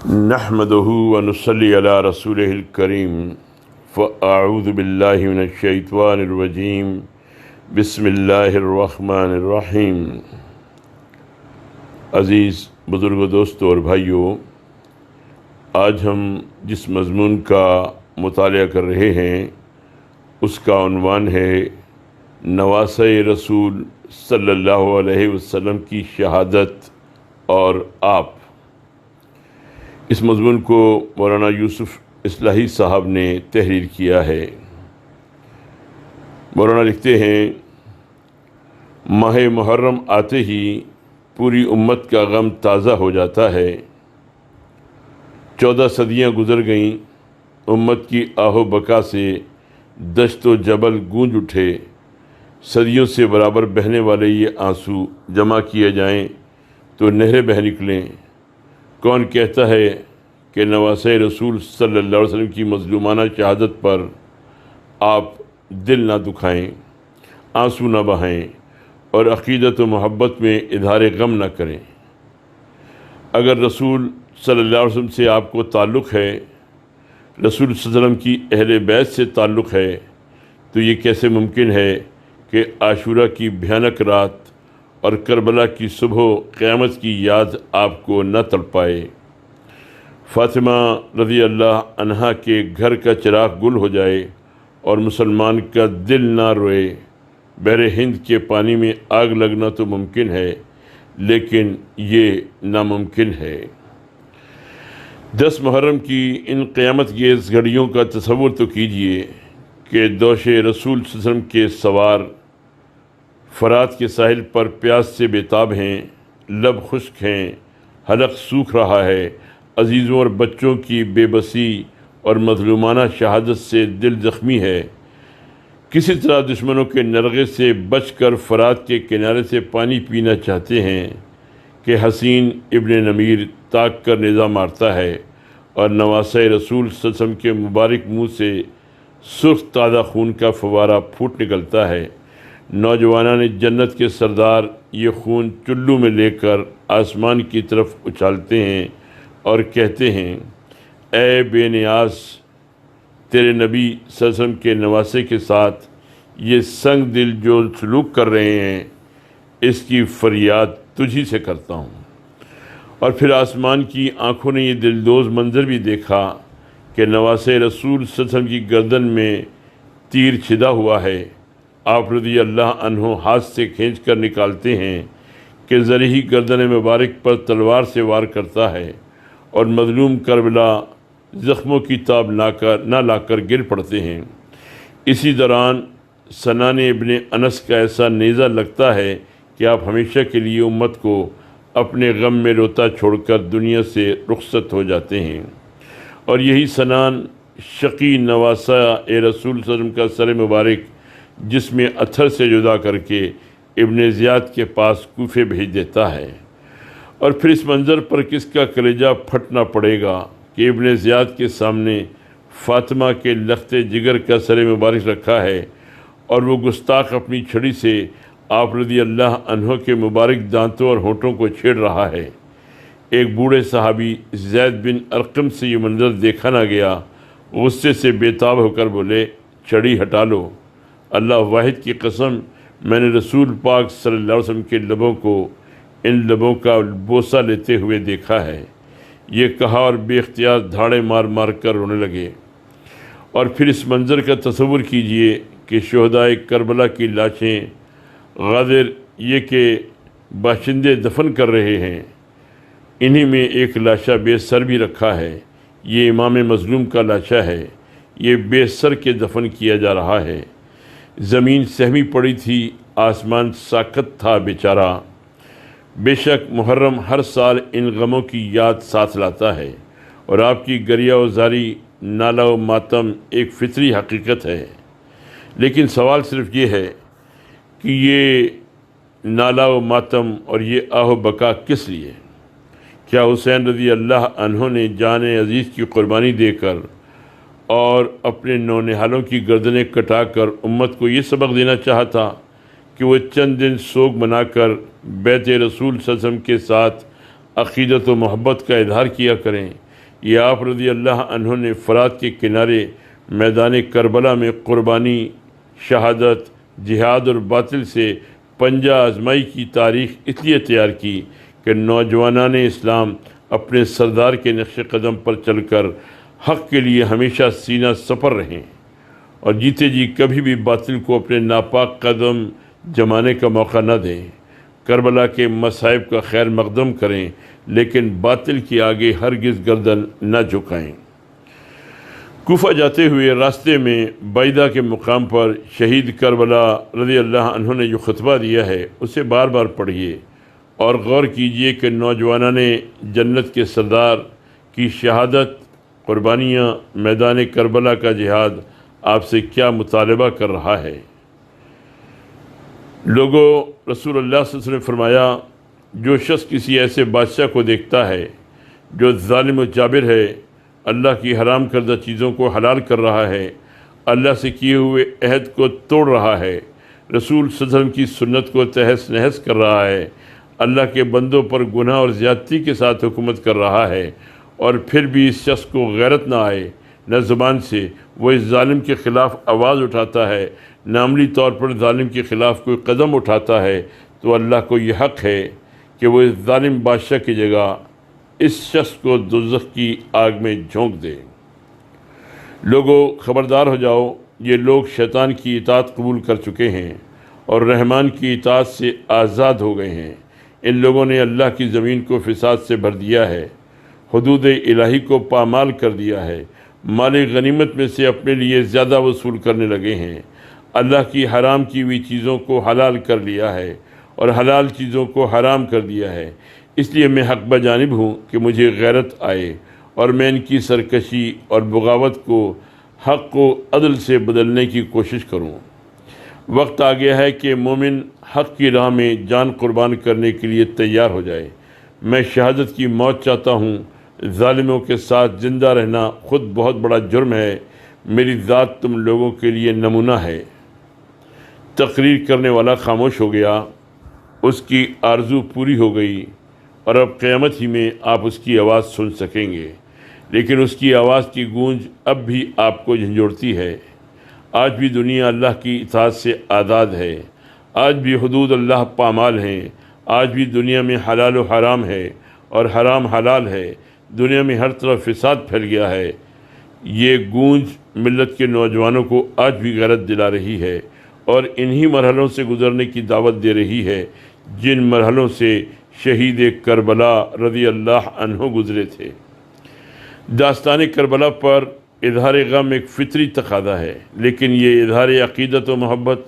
نحمده ونصلي على رسوله الكريم فأعوذ بالله من الشيطان الرجيم بسم اللہ الرحمن الرحیم۔ عزیز بزرگ دوستوں اور بھائیوں، آج ہم جس مضمون کا مطالعہ کر رہے ہیں اس کا عنوان ہے نواسۂ رسول صلی اللہ علیہ وسلم کی شہادت اور آپ۔ اس مضمون کو مولانا یوسف اصلاحی صاحب نے تحریر کیا ہے۔ مولانا لکھتے ہیں، ماہ محرم آتے ہی پوری امت کا غم تازہ ہو جاتا ہے۔ 14 صدیاں گزر گئیں، امت کی آہ و بکا سے دشت و جبل گونج اٹھے۔ صدیوں سے برابر بہنے والے یہ آنسو جمع کیے جائیں تو نہریں بہہ نکلیں۔ کون کہتا ہے کہ نواسۂ رسول صلی اللہ علیہ وسلم کی مظلومانہ شہادت پر آپ دل نہ دکھائیں، آنسو نہ بہائیں اور عقیدت و محبت میں اظہار غم نہ کریں۔ اگر رسول صلی اللہ علیہ وسلم سے آپ کو تعلق ہے، رسول صلی اللہ علیہ وسلم کی اہل بیت سے تعلق ہے، تو یہ کیسے ممکن ہے کہ عاشورہ کی بھیانک رات اور کربلا کی صبح و قیامت کی یاد آپ کو نہ تڑپائے؟ فاطمہ رضی اللہ عنہا کے گھر کا چراغ گل ہو جائے اور مسلمان کا دل نہ روئے۔ بحر ہند کے پانی میں آگ لگنا تو ممکن ہے، لیکن یہ ناممکن ہے۔ 10 محرم کی ان قیامت گیز گھڑیوں کا تصور تو کیجئے کہ دوش رسول صلی اللہ علیہ وسلم کے سوار فرات کے ساحل پر پیاس سے بےتاب ہیں، لب خشک ہیں، حلق سوکھ رہا ہے، عزیزوں اور بچوں کی بے بسی اور مظلومانہ شہادت سے دل زخمی ہے۔ کسی طرح دشمنوں کے نرغے سے بچ کر فرات کے کنارے سے پانی پینا چاہتے ہیں کہ حسین ابن نمیر طاق کر نیزہ مارتا ہے اور نواسۂ رسول صلی اللہ علیہ وسلم کے مبارک منہ سے سرخ تازہ خون کا فوارہ پھوٹ نکلتا ہے۔ نوجوانان جنت کے سردار یہ خون چلو میں لے کر آسمان کی طرف اچھالتے ہیں اور کہتے ہیں، اے بے نیاز، تیرے نبی صلی اللہ علیہ وسلم کے نواسے کے ساتھ یہ سنگ دل جو سلوک کر رہے ہیں، اس کی فریاد تجھی سے کرتا ہوں۔ اور پھر آسمان کی آنکھوں نے یہ دلدوز منظر بھی دیکھا کہ نواسۂ رسول صلی اللہ علیہ وسلم کی گردن میں تیر چھدا ہوا ہے۔ آپ رضی اللہ عنہ ہاتھ سے کھینچ کر نکالتے ہیں کہ زرہی گردن مبارک پر تلوار سے وار کرتا ہے اور مظلوم کربلا زخموں کی تاب نہ لا کر گر پڑتے ہیں۔ اسی دوران سنان ابن انس کا ایسا نیزہ لگتا ہے کہ آپ ہمیشہ کے لیے امت کو اپنے غم میں روتا چھوڑ کر دنیا سے رخصت ہو جاتے ہیں۔ اور یہی سنان شقی نواسہ رسول صلی اللہ علیہ وسلم کا سر مبارک جس میں اتھر سے جدا کر کے ابن زیاد کے پاس کوفے بھیج دیتا ہے۔ اور پھر اس منظر پر کس کا کلیجہ پھٹنا پڑے گا کہ ابن زیاد کے سامنے فاطمہ کے لخت جگر کا سر مبارک رکھا ہے اور وہ گستاخ اپنی چھڑی سے آپ رضی اللہ عنہ کے مبارک دانتوں اور ہونٹوں کو چھیڑ رہا ہے۔ ایک بوڑھے صحابی زید بن ارقم سے یہ منظر دیکھا نہ گیا، غصے سے بےتاب ہو کر بولے، چھڑی ہٹا لو، اللہ واحد کی قسم، میں نے رسول پاک صلی اللہ علیہ وسلم کے لبوں کو ان لبوں کا بوسہ لیتے ہوئے دیکھا ہے۔ یہ کہا اور بے اختیار دھاڑے مار مار کر رونے لگے۔ اور پھر اس منظر کا تصور کیجئے کہ شہدائے کربلا کی لاشیں غادر یہ کہ باشندے دفن کر رہے ہیں، انہی میں ایک لاشہ بے سر بھی رکھا ہے۔ یہ امام مظلوم کا لاشہ ہے، یہ بے سر کے دفن کیا جا رہا ہے۔ زمین سہمی پڑی تھی، آسمان ساکت تھا بیچارہ۔ بے شک محرم ہر سال ان غموں کی یاد ساتھ لاتا ہے، اور آپ کی گریہ و زاری، نالہ و ماتم ایک فطری حقیقت ہے۔ لیکن سوال صرف یہ ہے کہ یہ نالہ و ماتم اور یہ آہ و بکا کس لیے؟ کیا حسین رضی اللہ عنہ نے جان عزیز کی قربانی دے کر اور اپنے نونہالوں کی گردنیں کٹا کر امت کو یہ سبق دینا چاہا تھا کہ وہ چند دن سوگ منا کر بیت رسول صلی اللہ علیہ وسلم کے ساتھ عقیدت و محبت کا اظہار کیا کریں، یہ آپ رضی اللہ عنہ نے فرات کے کنارے میدان کربلا میں قربانی، شہادت، جہاد اور باطل سے پنجہ آزمائی کی تاریخ اس لیے تیار کی کہ نوجوانان اسلام اپنے سردار کے نقش قدم پر چل کر حق کے لیے ہمیشہ سینہ سپر رہیں اور جیتے جی کبھی بھی باطل کو اپنے ناپاک قدم جمانے کا موقع نہ دیں۔ کربلا کے مصائب کا خیر مقدم کریں لیکن باطل کے آگے ہرگز گردن نہ جھکائیں۔ کوفہ جاتے ہوئے راستے میں بعیدہ کے مقام پر شہید کربلا رضی اللہ عنہ نے جو خطبہ دیا ہے اسے بار بار پڑھیے اور غور کیجئے کہ نوجوانان جنت کے سردار کی شہادت، قربانیاں، میدان کربلا کا جہاد آپ سے کیا مطالبہ کر رہا ہے۔ لوگوں، رسول اللہ صلی اللہ علیہ وسلم نے فرمایا، جو شخص کسی ایسے بادشاہ کو دیکھتا ہے جو ظالم و جابر ہے، اللہ کی حرام کردہ چیزوں کو حلال کر رہا ہے، اللہ سے کیے ہوئے عہد کو توڑ رہا ہے، رسول صلی اللہ علیہ وسلم کی سنت کو تہس نہس کر رہا ہے، اللہ کے بندوں پر گناہ اور زیادتی کے ساتھ حکومت کر رہا ہے، اور پھر بھی اس شخص کو غیرت نہ آئے، نہ زبان سے وہ اس ظالم کے خلاف آواز اٹھاتا ہے، نہ عملی طور پر ظالم کے خلاف کوئی قدم اٹھاتا ہے، تو اللہ کو یہ حق ہے کہ وہ اس ظالم بادشاہ کی جگہ اس شخص کو دوزخ کی آگ میں جھونک دے۔ لوگوں، خبردار ہو جاؤ، یہ لوگ شیطان کی اطاعت قبول کر چکے ہیں اور رحمان کی اطاعت سے آزاد ہو گئے ہیں۔ ان لوگوں نے اللہ کی زمین کو فساد سے بھر دیا ہے، حدود الہی کو پامال کر دیا ہے، مال غنیمت میں سے اپنے لیے زیادہ وصول کرنے لگے ہیں، اللہ کی حرام کی ہوئی چیزوں کو حلال کر لیا ہے اور حلال چیزوں کو حرام کر دیا ہے۔ اس لیے میں حق بجانب ہوں کہ مجھے غیرت آئے اور میں ان کی سرکشی اور بغاوت کو حق و عدل سے بدلنے کی کوشش کروں۔ وقت آ گیا ہے کہ مومن حق کی راہ میں جان قربان کرنے کے لیے تیار ہو جائے۔ میں شہادت کی موت چاہتا ہوں، ظالموں کے ساتھ زندہ رہنا خود بہت بڑا جرم ہے، میری ذات تم لوگوں کے لیے نمونہ ہے۔ تقریر کرنے والا خاموش ہو گیا، اس کی آرزو پوری ہو گئی اور اب قیامت ہی میں آپ اس کی آواز سن سکیں گے، لیکن اس کی آواز کی گونج اب بھی آپ کو جھنجھوڑتی ہے۔ آج بھی دنیا اللہ کی اطاعت سے آزاد ہے، آج بھی حدود اللہ پامال ہیں، آج بھی دنیا میں حلال و حرام ہے اور حرام حلال ہے، دنیا میں ہر طرف فساد پھیل گیا ہے۔ یہ گونج ملت کے نوجوانوں کو آج بھی غیرت دلا رہی ہے اور انہی مرحلوں سے گزرنے کی دعوت دے رہی ہے جن مرحلوں سے شہید کربلا رضی اللہ عنہ گزرے تھے۔ داستان کربلا پر اظہار غم ایک فطری تقاضا ہے، لیکن یہ اظہار عقیدت و محبت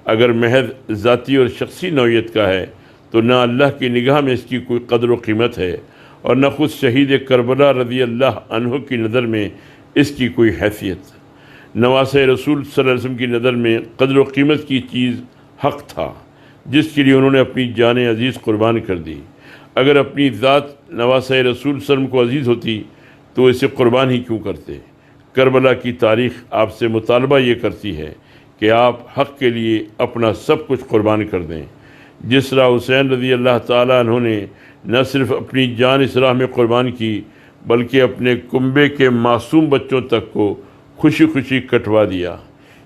اگر محض ذاتی اور شخصی نوعیت کا ہے تو نہ اللہ کی نگاہ میں اس کی کوئی قدر و قیمت ہے اور نہ خود شہید کربلا رضی اللہ عنہ کی نظر میں اس کی کوئی حیثیت۔ نواسۂ رسول صلی اللہ علیہ وسلم کی نظر میں قدر و قیمت کی چیز حق تھا، جس کے لیے انہوں نے اپنی جان عزیز قربان کر دی۔ اگر اپنی ذات نواسۂ رسول صلی اللہ علیہ وسلم کو عزیز ہوتی تو اسے قربان ہی کیوں کرتے؟ کربلا کی تاریخ آپ سے مطالبہ یہ کرتی ہے کہ آپ حق کے لیے اپنا سب کچھ قربان کر دیں۔ جس طرح حسین رضی اللہ تعالیٰ عنہ نے نہ صرف اپنی جان اس راہ میں قربان کی بلکہ اپنے کنبے کے معصوم بچوں تک کو خوشی خوشی کٹوا دیا۔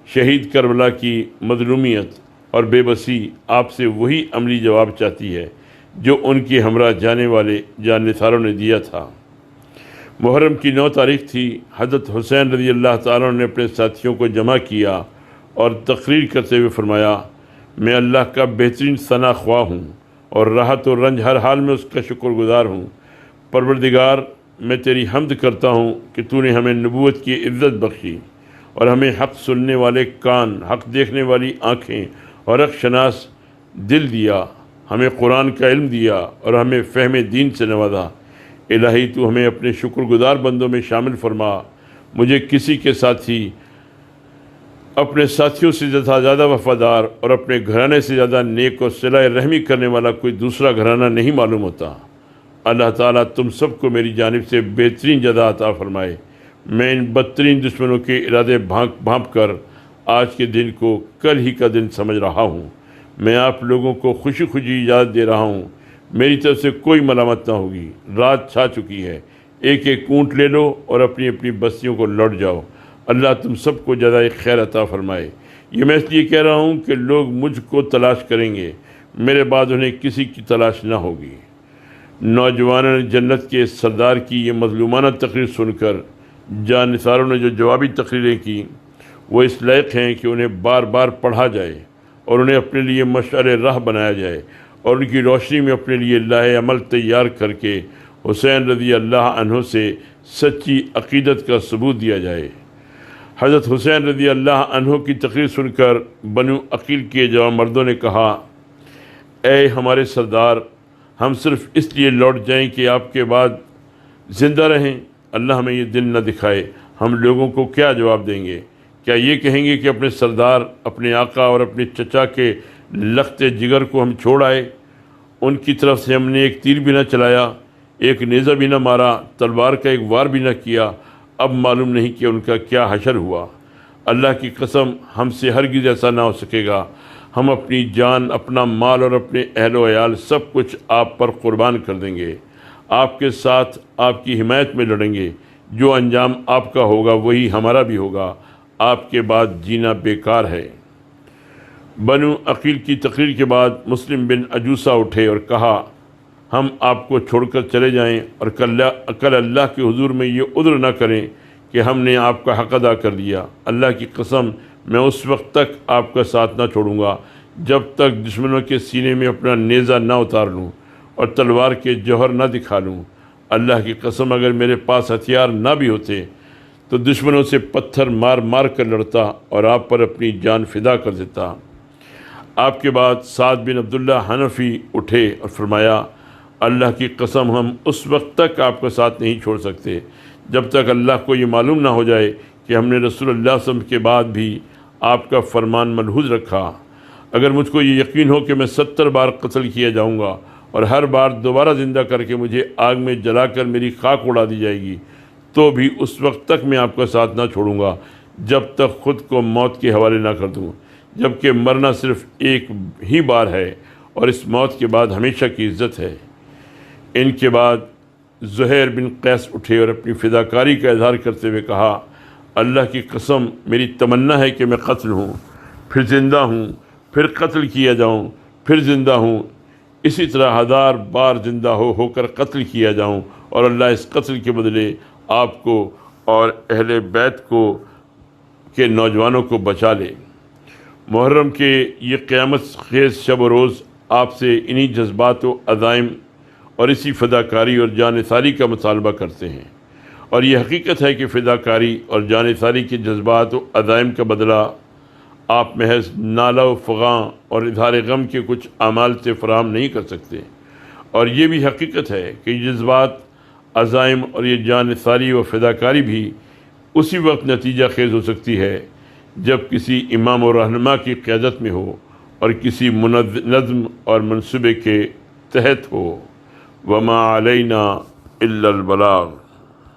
شہید کربلا کی مظلومیت اور بے بسی آپ سے وہی عملی جواب چاہتی ہے جو ان کے ہمراہ جانے والے جان نثاروں نے دیا تھا۔ محرم کی 9 تاریخ تھی۔ حضرت حسین رضی اللہ تعالیٰ عنہ نے اپنے ساتھیوں کو جمع کیا اور تقریر کرتے ہوئے فرمایا، میں اللہ کا بہترین ثنا خواہ ہوں اور راحت و رنج ہر حال میں اس کا شکر گزار ہوں۔ پروردگار، میں تیری حمد کرتا ہوں کہ تو نے ہمیں نبوت کی عزت بخشی اور ہمیں حق سننے والے کان، حق دیکھنے والی آنکھیں اور حق شناس دل دیا، ہمیں قرآن کا علم دیا اور ہمیں فہم دین سے نوازا۔ الہی تو ہمیں اپنے شکر گزار بندوں میں شامل فرما۔ مجھے کسی کے ساتھی اپنے ساتھیوں سے زیادہ وفادار اور اپنے گھرانے سے زیادہ نیک اور صلہ رحمی کرنے والا کوئی دوسرا گھرانہ نہیں معلوم ہوتا۔ اللہ تعالیٰ تم سب کو میری جانب سے بہترین جزا عطا فرمائے۔ میں ان بدترین دشمنوں کے ارادے بھانپ کر آج کے دن کو کل ہی کا دن سمجھ رہا ہوں۔ میں آپ لوگوں کو خوشی خوشی اجازت دے رہا ہوں، میری طرف سے کوئی ملامت نہ ہوگی۔ رات چھا چکی ہے، ایک ایک اونٹ لے لو اور اپنی اپنی بستیوں کو لوٹ جاؤ، اللہ تم سب کو جزائے خیر عطا فرمائے۔ یہ میں اس لیے کہہ رہا ہوں کہ لوگ مجھ کو تلاش کریں گے، میرے بعد انہیں کسی کی تلاش نہ ہوگی۔ نوجوانوں نے جنت کے سردار کی یہ مظلومانہ تقریر سن کر جان نثاروں نے جو جوابی تقریریں کی وہ اس لائق ہیں کہ انہیں بار بار پڑھا جائے اور انہیں اپنے لیے مشعل راہ بنایا جائے اور ان کی روشنی میں اپنے لیے لاہ عمل تیار کر کے حسین رضی اللہ عنہ سے سچی عقیدت کا ثبوت دیا جائے۔ حضرت حسین رضی اللہ عنہ کی تقریر سن کر بنو عقیل کے جوان مردوں نے کہا، اے ہمارے سردار، ہم صرف اس لیے لوٹ جائیں کہ آپ کے بعد زندہ رہیں؟ اللہ ہمیں یہ دن نہ دکھائے، ہم لوگوں کو کیا جواب دیں گے؟ کیا یہ کہیں گے کہ اپنے سردار، اپنے آقا اور اپنے چچا کے لخت جگر کو ہم چھوڑ آئے؟ ان کی طرف سے ہم نے ایک تیر بھی نہ چلایا، ایک نیزہ بھی نہ مارا، تلوار کا ایک وار بھی نہ کیا، اب معلوم نہیں کہ ان کا کیا حشر ہوا۔ اللہ کی قسم ہم سے ہرگز ایسا نہ ہو سکے گا، ہم اپنی جان، اپنا مال اور اپنے اہل و عیال سب کچھ آپ پر قربان کر دیں گے، آپ کے ساتھ آپ کی حمایت میں لڑیں گے، جو انجام آپ کا ہوگا وہی ہمارا بھی ہوگا، آپ کے بعد جینا بیکار ہے۔ بنو عقیل کی تقریر کے بعد مسلم بن عجوسہ اٹھے اور کہا، ہم آپ کو چھوڑ کر چلے جائیں اور کل اللہ کے حضور میں یہ عذر نہ کریں کہ ہم نے آپ کا حق ادا کر دیا۔ اللہ کی قسم میں اس وقت تک آپ کا ساتھ نہ چھوڑوں گا جب تک دشمنوں کے سینے میں اپنا نیزہ نہ اتار لوں اور تلوار کے جوہر نہ دکھا لوں۔ اللہ کی قسم اگر میرے پاس ہتھیار نہ بھی ہوتے تو دشمنوں سے پتھر مار مار کر لڑتا اور آپ پر اپنی جان فدا کر دیتا۔ آپ کے بعد سعد بن عبداللہ حنفی اٹھے اور فرمایا، اللہ کی قسم ہم اس وقت تک آپ کا ساتھ نہیں چھوڑ سکتے جب تک اللہ کو یہ معلوم نہ ہو جائے کہ ہم نے رسول اللہ صلی اللہ علیہ وسلم کے بعد بھی آپ کا فرمان ملحوظ رکھا۔ اگر مجھ کو یہ یقین ہو کہ میں 70 بار قتل کیا جاؤں گا اور ہر بار دوبارہ زندہ کر کے مجھے آگ میں جلا کر میری خاک اڑا دی جائے گی تو بھی اس وقت تک میں آپ کا ساتھ نہ چھوڑوں گا جب تک خود کو موت کے حوالے نہ کر دوں، جبکہ مرنا صرف ایک ہی بار ہے اور اس موت کے بعد ہمیشہ کی عزت ہے۔ ان کے بعد زہیر بن قیس اٹھے اور اپنی فداکاری کا اظہار کرتے ہوئے کہا، اللہ کی قسم میری تمنا ہے کہ میں قتل ہوں، پھر زندہ ہوں، پھر قتل کیا جاؤں، پھر زندہ ہوں، اسی طرح 1000 بار زندہ ہو کر قتل کیا جاؤں اور اللہ اس قتل کے بدلے آپ کو اور اہل بیت کو کے نوجوانوں کو بچا لے۔ محرم کے یہ قیامت خیز شب و روز آپ سے انہی جذبات و عزائم اور اسی فداکاری اور جانثاری کا مطالبہ کرتے ہیں، اور یہ حقیقت ہے کہ فداکاری اور جانثاری کے جذبات و عزائم کا بدلہ آپ محض نالہ و فغاں اور اظہار غم کے کچھ اعمال سے فراہم نہیں کر سکتے، اور یہ بھی حقیقت ہے کہ یہ جذبات، عزائم اور یہ جانثاری و فداکاری بھی اسی وقت نتیجہ خیز ہو سکتی ہے جب کسی امام و رہنما کی قیادت میں ہو اور کسی نظم اور منصوبے کے تحت ہو۔ وما علینا الا البلاغ۔